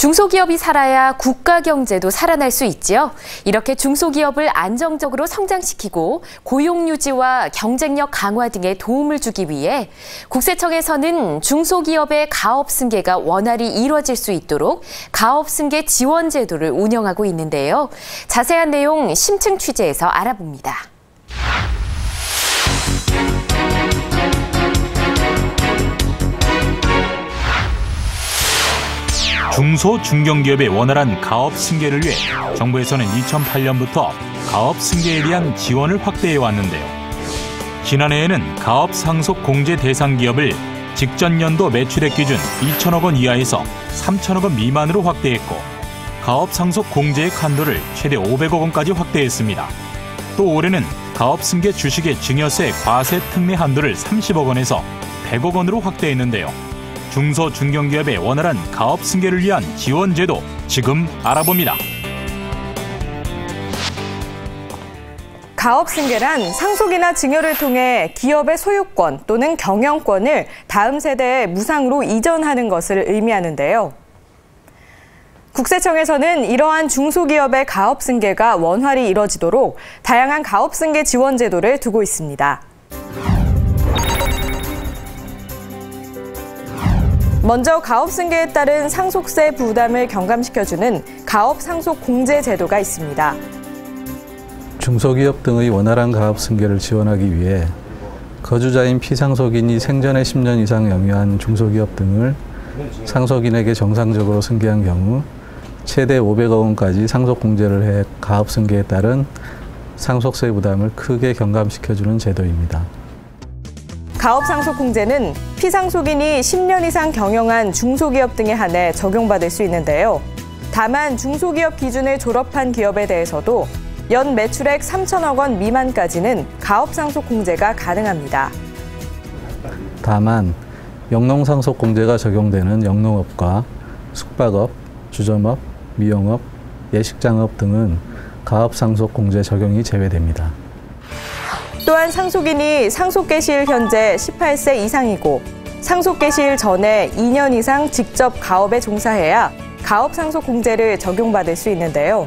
중소기업이 살아야 국가 경제도 살아날 수 있지요. 이렇게 중소기업을 안정적으로 성장시키고 고용 유지와 경쟁력 강화 등에 도움을 주기 위해 국세청에서는 중소기업의 가업 승계가 원활히 이루어질 수 있도록 가업 승계 지원 제도를 운영하고 있는데요. 자세한 내용 심층 취재에서 알아봅니다. 중소, 중견기업의 원활한 가업 승계를 위해 정부에서는 2008년부터 가업 승계에 대한 지원을 확대해 왔는데요. 지난해에는 가업 상속 공제 대상 기업을 직전 연도 매출액 기준 2천억 원 이하에서 3천억 원 미만으로 확대했고, 가업 상속 공제액 한도를 최대 500억 원까지 확대했습니다. 또 올해는 가업 승계 주식의 증여세 과세 특례 한도를 30억 원에서 100억 원으로 확대했는데요. 중소, 중견기업의 원활한 가업 승계를 위한 지원 제도 지금 알아봅니다. 가업 승계란 상속이나 증여를 통해 기업의 소유권 또는 경영권을 다음 세대에 무상으로 이전하는 것을 의미하는데요. 국세청에서는 이러한 중소기업의 가업 승계가 원활히 이뤄지도록 다양한 가업 승계 지원 제도를 두고 있습니다. 먼저 가업 승계에 따른 상속세 부담을 경감시켜주는 가업 상속 공제 제도가 있습니다. 중소기업 등의 원활한 가업 승계를 지원하기 위해 거주자인 피상속인이 생전에 10년 이상 영유한 중소기업 등을 상속인에게 정상적으로 승계한 경우 최대 500억 원까지 상속 공제를 해 가업 승계에 따른 상속세 부담을 크게 경감시켜주는 제도입니다. 가업 상속 공제는 피상속인이 10년 이상 경영한 중소기업 등에 한해 적용받을 수 있는데요. 다만 중소기업 기준을 졸업한 기업에 대해서도 연 매출액 3천억 원 미만까지는 가업 상속 공제가 가능합니다. 다만 영농상속 공제가 적용되는 영농업과 숙박업, 주점업, 미용업, 예식장업 등은 가업 상속 공제 적용이 제외됩니다. 또한 상속인이 상속 개시일 현재 18세 이상이고 상속 개시일 전에 2년 이상 직접 가업에 종사해야 가업 상속 공제를 적용받을 수 있는데요.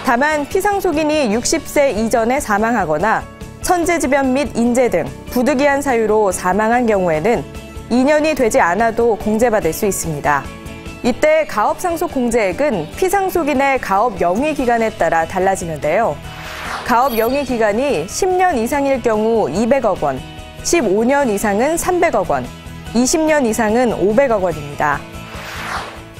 다만 피상속인이 60세 이전에 사망하거나 천재지변 및 인재 등 부득이한 사유로 사망한 경우에는 2년이 되지 않아도 공제받을 수 있습니다. 이때 가업 상속 공제액은 피상속인의 가업 영위 기간에 따라 달라지는데요. 가업 영위 기간이 10년 이상일 경우 200억 원, 15년 이상은 300억 원, 20년 이상은 500억 원입니다.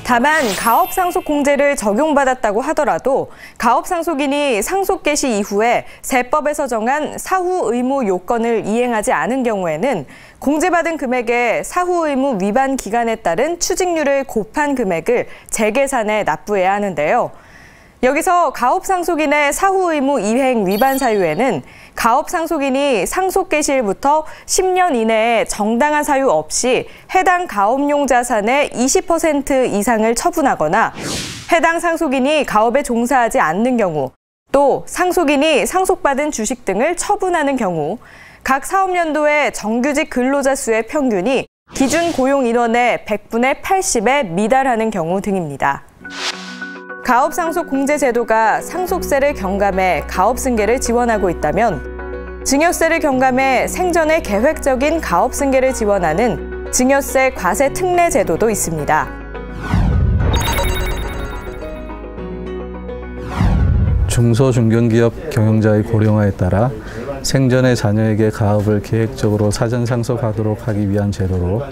다만 가업 상속 공제를 적용받았다고 하더라도 가업 상속인이 상속 개시 이후에 세법에서 정한 사후 의무 요건을 이행하지 않은 경우에는 공제받은 금액에 사후 의무 위반 기간에 따른 추징률을 곱한 금액을 재계산해 납부해야 하는데요. 여기서 가업 상속인의 사후 의무 이행 위반 사유에는 가업 상속인이 상속 개시일부터 10년 이내에 정당한 사유 없이 해당 가업용 자산의 20% 이상을 처분하거나 해당 상속인이 가업에 종사하지 않는 경우, 또 상속인이 상속받은 주식 등을 처분하는 경우, 각 사업연도의 정규직 근로자 수의 평균이 기준 고용 인원의 100분의 80에 미달하는 경우 등입니다. 가업 상속 공제 제도가 상속세를 경감해 가업 승계를 지원하고 있다면 증여세를 경감해 생전의 계획적인 가업 승계를 지원하는 증여세 과세 특례 제도도 있습니다. 중소, 중견기업 경영자의 고령화에 따라 생전의 자녀에게 가업을 계획적으로 사전 상속하도록 하기 위한 제도로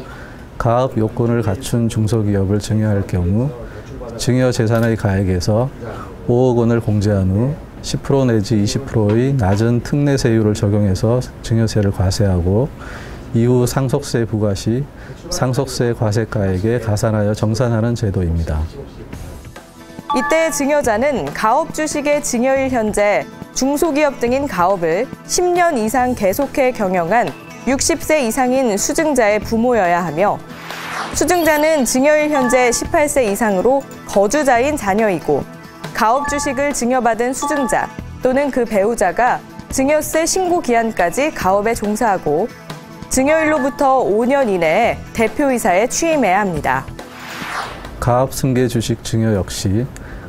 가업 요건을 갖춘 중소기업을 증여할 경우 증여 재산의 가액에서 5억 원을 공제한 후 10% 내지 20%의 낮은 특례세율을 적용해서 증여세를 과세하고 이후 상속세 부과 시 상속세 과세가액에 가산하여 정산하는 제도입니다. 이때 증여자는 가업 주식의 증여일 현재 중소기업 등인 가업을 10년 이상 계속해 경영한 60세 이상인 수증자의 부모여야 하며 수증자는 증여일 현재 18세 이상으로 거주자인 자녀이고 가업 주식을 증여받은 수증자 또는 그 배우자가 증여세 신고 기한까지 가업에 종사하고 증여일로부터 5년 이내에 대표이사에 취임해야 합니다. 가업 승계 주식 증여 역시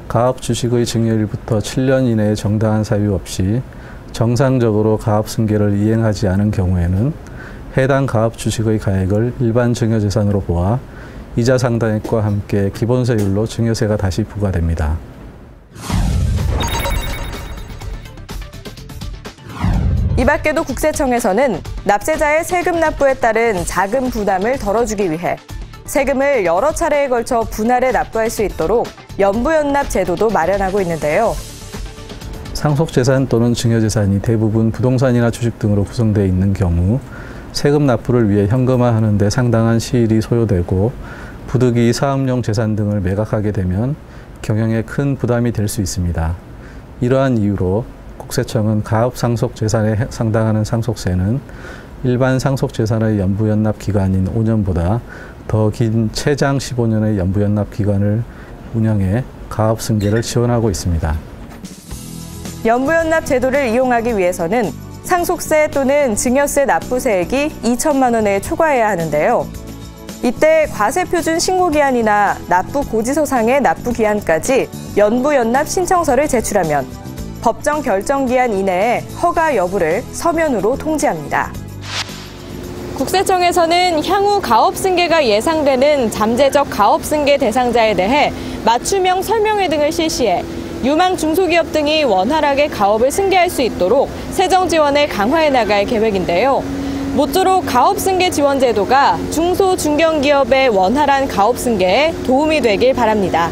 가업 주식의 증여일부터 7년 이내에 정당한 사유 없이 정상적으로 가업 승계를 이행하지 않은 경우에는 해당 가업 주식의 가액을 일반 증여재산으로 보아 이자 상당액과 함께 기본세율로 증여세가 다시 부과됩니다. 이 밖에도 국세청에서는 납세자의 세금 납부에 따른 자금 부담을 덜어주기 위해 세금을 여러 차례에 걸쳐 분할해 납부할 수 있도록 연부연납 제도도 마련하고 있는데요. 상속재산 또는 증여재산이 대부분 부동산이나 주식 등으로 구성되어 있는 경우 세금 납부를 위해 현금화하는 데 상당한 시일이 소요되고 부득이 사업용 재산 등을 매각하게 되면 경영에 큰 부담이 될 수 있습니다. 이러한 이유로 국세청은 가업 상속재산에 상당하는 상속세는 일반 상속재산의 연부연납 기간인 5년보다 더 긴 최장 15년의 연부연납 기간을 운영해 가업 승계를 지원하고 있습니다. 연부연납 제도를 이용하기 위해서는 상속세 또는 증여세 납부세액이 2천만 원에 초과해야 하는데요. 이때 과세표준 신고기한이나 납부고지서상의 납부기한까지 연부연납 신청서를 제출하면 법정 결정기한 이내에 허가 여부를 서면으로 통지합니다. 국세청에서는 향후 가업승계가 예상되는 잠재적 가업승계 대상자에 대해 맞춤형 설명회 등을 실시해 유망 중소기업 등이 원활하게 가업을 승계할 수 있도록 세정 지원을 강화해 나갈 계획인데요. 모쪼록 가업승계 지원 제도가 중소 중견기업의 원활한 가업승계에 도움이 되길 바랍니다.